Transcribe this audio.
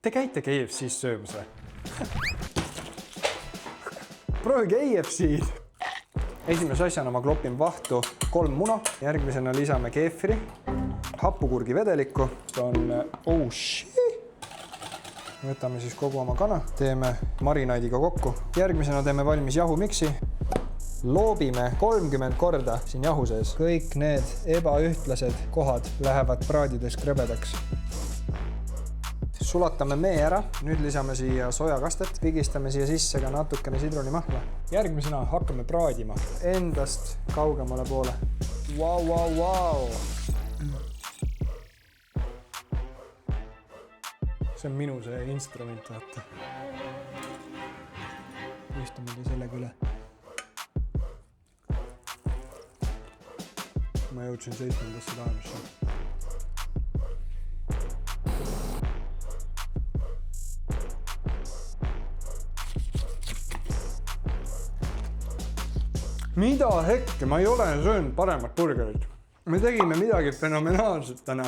Te käite KFC-s söömas või? Proovige KFC-d. Esimese asjana ma klopin vahtu 3 muna. Järgmisena lisame keefiri, hapukurgi vedelikku. Oh shit! Võtame siis kogu oma kana. Teeme marinaadiga kokku. Järgmisena teeme valmis jahumiksi. Loobime 30 korda siin jahu sees. Kõik need ebaühtlased kohad lähevad praadides krõbedaks. Sulatame mee ära. Nüüd lisame siia sojakastet. Pigistame siia sisse ka natukene sidronimahla. Järgmisena hakkame praadima endast kaugemale poole. Vau. See on minu see instrument, vaata. Istume ta sellega üle. Ma jõudsin 7. taemusse. Mida hekke, ma ei ole söönud paremat burgerit. Me tegime midagi fenomenaalset täna.